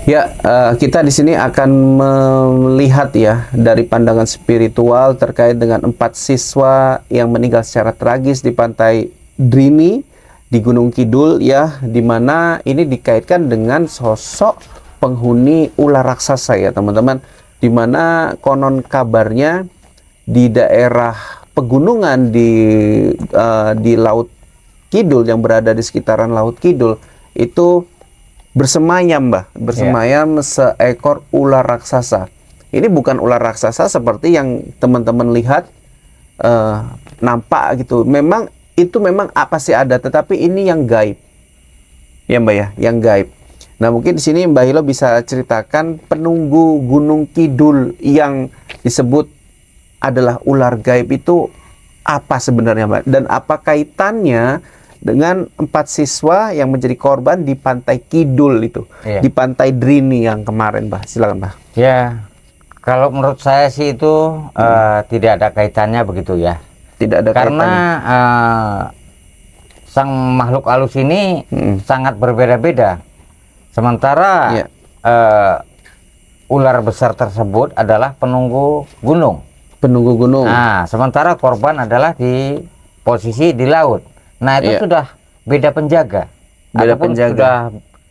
Ya, kita di sini akan melihat ya dari pandangan spiritual terkait dengan 4 siswa yang meninggal secara tragis di pantai Drini di Gunung Kidul ya, di mana ini dikaitkan dengan sosok penghuni ular raksasa ya teman-teman, di mana konon kabarnya di daerah pegunungan di Laut Kidul yang berada di sekitaran Laut Kidul itu bersemayam, bersemayam seekor ular raksasa. Ini bukan ular raksasa seperti yang teman-teman lihat nampak gitu. Memang itu memang apa sih ada, tetapi ini yang gaib. Ya Mbak ya, yang gaib. Nah, mungkin di sini Mbak Hilo bisa ceritakan penunggu Gunung Kidul yang disebut adalah ular gaib itu apa sebenarnya Mbak? Dan apa kaitannya dengan 4 siswa yang menjadi korban di Pantai Kidul itu, di Pantai Drini yang kemarin, Mbak? Silakan, Mbak. Ya, kalau menurut saya sih itu tidak ada kaitannya begitu ya. Tidak ada karena sang makhluk halus ini sangat berbeda-beda. Sementara ular besar tersebut adalah penunggu gunung. Penunggu gunung. Nah, sementara korban adalah di posisi di laut. Nah, itu sudah beda penjaga. Beda penjaga. Sudah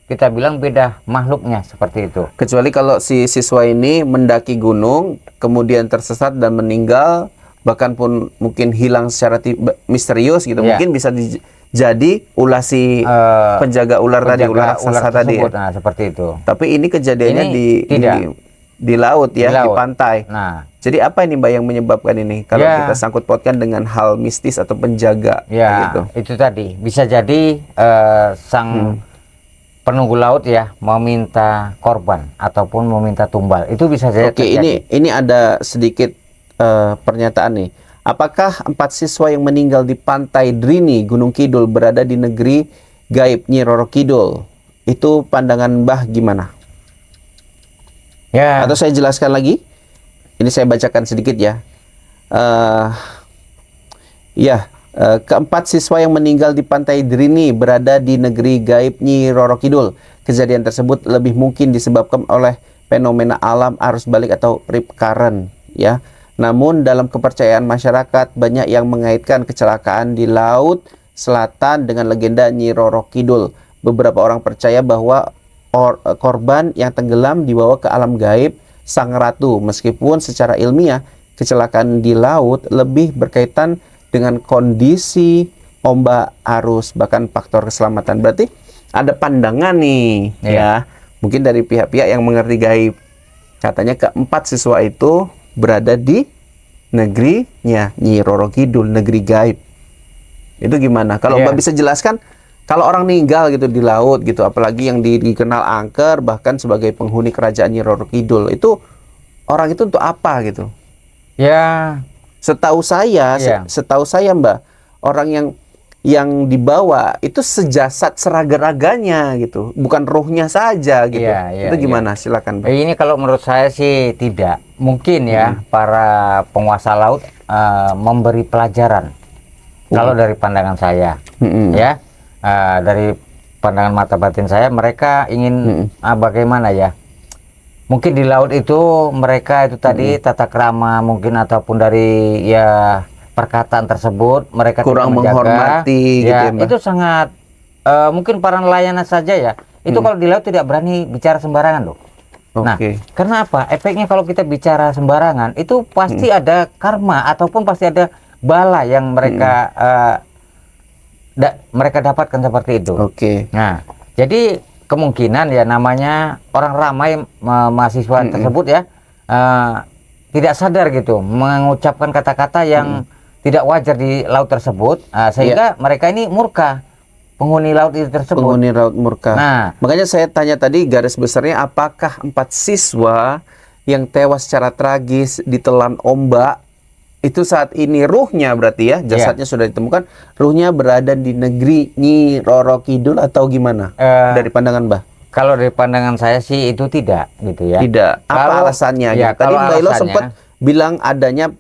kita bilang beda makhluknya seperti itu. Kecuali kalau si siswa ini mendaki gunung, kemudian tersesat dan meninggal, bahkan pun mungkin hilang secara misterius gitu. Mungkin bisa jadi ulah si penjaga ular tadi, ular raksasa tadi. Nah, seperti itu. Tapi ini kejadiannya di laut ya, di pantai. Nah, jadi apa ini Mbak yang menyebabkan ini? Kalau kita sangkut pautkan dengan hal mistis atau penjaga gitu. Itu tadi bisa jadi sang penunggu laut ya meminta korban ataupun meminta tumbal. Itu bisa jadi. Oke, ini ada sedikit pernyataan nih. Apakah 4 siswa yang meninggal di Pantai Drini Gunung Kidul berada di negeri gaib Nyi Roro Kidul? Itu pandangan Mbah gimana? Ya. Atau saya jelaskan lagi? Ini saya bacakan sedikit ya. Keempat siswa yang meninggal di Pantai Drini berada di negeri gaib Nyi Roro Kidul. Kejadian tersebut lebih mungkin disebabkan oleh fenomena alam arus balik atau rip current ya. Namun dalam kepercayaan masyarakat banyak yang mengaitkan kecelakaan di Laut Selatan dengan legenda Nyi Roro Kidul. Beberapa orang percaya bahwa korban yang tenggelam dibawa ke alam gaib sang ratu, meskipun secara ilmiah kecelakaan di laut lebih berkaitan dengan kondisi ombak, arus, bahkan faktor keselamatan. Berarti ada pandangan nih ya, mungkin dari pihak-pihak yang mengerti gaib. Katanya keempat siswa itu berada di negerinya Nyi Roro Kidul, negeri gaib. Itu gimana? Kalau Mbak bisa jelaskan, kalau orang meninggal gitu di laut gitu, apalagi yang dikenal angker bahkan sebagai penghuni kerajaan Nyi Roro Kidul, itu orang itu untuk apa gitu? Ya, setahu saya Mbak, orang yang dibawa itu sejasad seraga-raganya gitu, bukan rohnya saja gitu. Itu gimana? Silakan, Mbak. Ini kalau menurut saya sih tidak. Mungkin ya para penguasa laut memberi pelajaran. Kalau dari pandangan saya, ya. Dari pandangan mata batin saya, mereka ingin bagaimana ya? Mungkin di laut itu mereka itu tadi tata krama mungkin ataupun dari perkataan tersebut mereka kurang menghormati gitu ya, Mbak. Itu sangat mungkin para nelayan saja ya. Itu kalau di laut tidak berani bicara sembarangan loh. Nah, karena apa? Efeknya kalau kita bicara sembarangan itu pasti ada karma ataupun pasti ada bala yang mereka mereka dapatkan seperti itu. Nah, jadi kemungkinan ya namanya orang ramai mahasiswa tersebut ya tidak sadar gitu mengucapkan kata-kata yang tidak wajar di laut tersebut, sehingga mereka ini murka, penghuni laut itu tersebut. Penghuni laut murka. Nah, makanya saya tanya tadi garis besarnya, apakah 4 siswa yang tewas secara tragis ditelan ombak itu saat ini ruhnya berarti ya, jasadnya sudah ditemukan, ruhnya berada di negeri Nyi Roro Kidul atau gimana? Dari pandangan Mbah? Kalau dari pandangan saya sih itu tidak gitu ya. Tidak. Apa alasannya? Ya, tadi Mbak Ilo sempat bilang adanya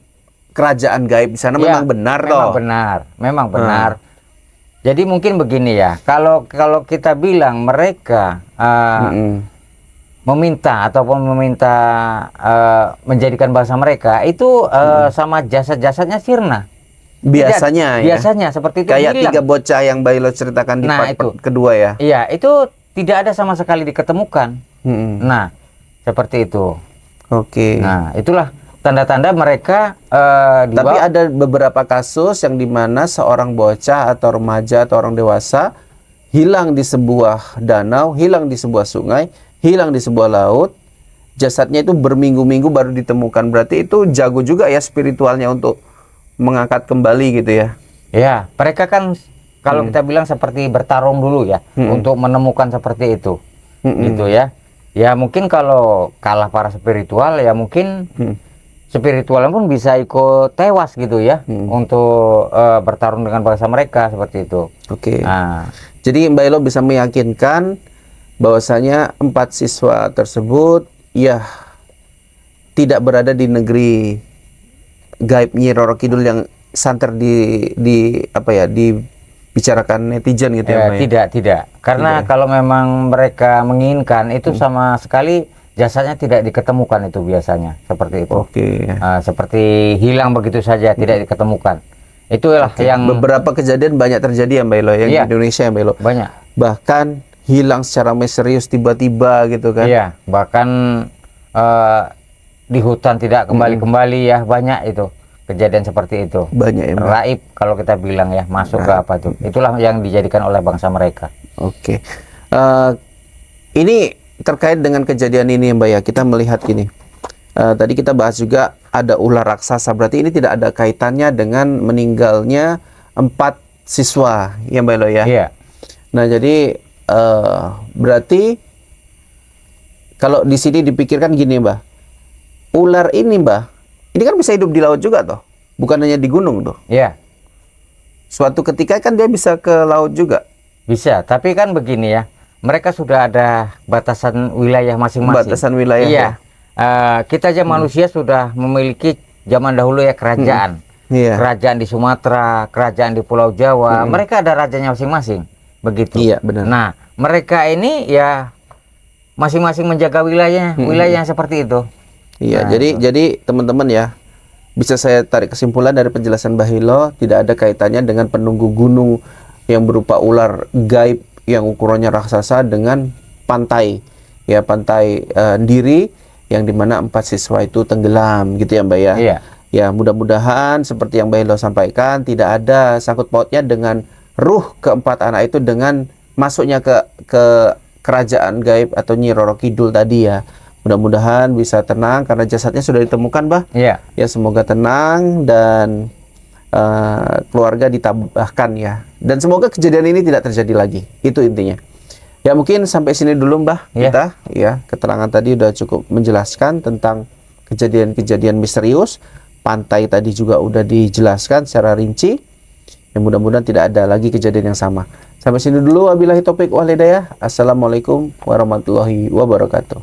kerajaan gaib di sana. Memang benar toh? Memang benar. Jadi mungkin begini ya, kalau kita bilang mereka meminta ataupun menjadikan bahasa mereka itu sama jasad-jasadnya sirna. Biasanya ya. Biasanya seperti itu. Kayak hilang. 3 bocah yang Bailo ceritakan di part itu kedua ya. Iya, itu tidak ada sama sekali diketemukan. Nah, seperti itu. Oke. Nah, itulah tanda-tanda mereka Tapi ada beberapa kasus yang dimana seorang bocah atau remaja atau orang dewasa hilang di sebuah danau, hilang di sebuah sungai, hilang di sebuah laut, jasadnya itu berminggu-minggu baru ditemukan. Berarti itu jago juga ya spiritualnya untuk mengangkat kembali gitu ya. Ya, mereka kan kalau kita bilang seperti bertarung dulu ya untuk menemukan seperti itu. Gitu ya. Ya mungkin kalau kalah para spiritual ya mungkin spiritualnya pun bisa ikut tewas gitu ya untuk bertarung dengan bangsa mereka seperti itu. Oke. Nah, jadi Mbak Elo bisa meyakinkan bahwasanya 4 siswa tersebut ya tidak berada di negeri gaib Nyi Roro Kidul yang santer dibicarakan netizen gitu ya, Mbak ya? Tidak. Karena kalau memang mereka menginginkan itu sama sekali jasadnya tidak diketemukan itu biasanya seperti itu. Oke. Seperti hilang begitu saja tidak diketemukan. Itulah yang beberapa kejadian banyak terjadi ya Mbak Elo yang di Indonesia ya Mbak Elo. Banyak. Bahkan hilang secara misterius tiba-tiba gitu kan. Iya, bahkan di hutan tidak kembali-kembali ya, banyak itu kejadian seperti itu. Banyak ya Mbak. Raib kalau kita bilang ya, masuk ke apa tuh. Itulah yang dijadikan oleh bangsa mereka. Oke. Ini terkait dengan kejadian ini Mbak ya, kita melihat gini. Tadi kita bahas juga ada ular raksasa, berarti ini tidak ada kaitannya dengan meninggalnya 4 siswa ya Mbak Elo ya. Iya. Nah jadi berarti kalau di sini dipikirkan gini Mbak, ular ini Mbak, ini kan bisa hidup di laut juga toh, bukan hanya di gunung toh. Iya. Suatu ketika kan dia bisa ke laut juga. Bisa, tapi kan begini ya, mereka sudah ada batasan wilayah masing-masing. Batasan wilayah. Iya. Kita aja manusia sudah memiliki zaman dahulu ya kerajaan. Iya. Kerajaan di Sumatera, kerajaan di Pulau Jawa, mereka ada rajanya masing-masing. Begitu. Iya, benar. Nah, mereka ini ya masing-masing menjaga wilayahnya seperti itu. Iya, Nah, jadi teman-teman ya, bisa saya tarik kesimpulan dari penjelasan Bahilo, tidak ada kaitannya dengan penunggu gunung yang berupa ular gaib yang ukurannya raksasa dengan pantai, ya pantai Ndiri yang dimana 4 siswa itu tenggelam, gitu ya Mbak ya. Iya. Ya mudah-mudahan seperti yang Bahilo sampaikan, tidak ada sangkut pautnya dengan ruh keempat anak itu dengan masuknya ke kerajaan gaib atau Nyi Roro Kidul tadi ya. Mudah-mudahan bisa tenang karena jasadnya sudah ditemukan, Bah. Iya. Ya semoga tenang dan keluarga ditambahkan ya. Dan semoga kejadian ini tidak terjadi lagi. Itu intinya. Ya mungkin sampai sini dulu, Mbah. Iya. Kita ya keterangan tadi udah cukup menjelaskan tentang kejadian-kejadian misterius. Pantai tadi juga udah dijelaskan secara rinci. Ya mudah-mudahan tidak ada lagi kejadian yang sama. Sampai sini dulu, wabillahi taufik wal hidayah. Assalamualaikum warahmatullahi wabarakatuh.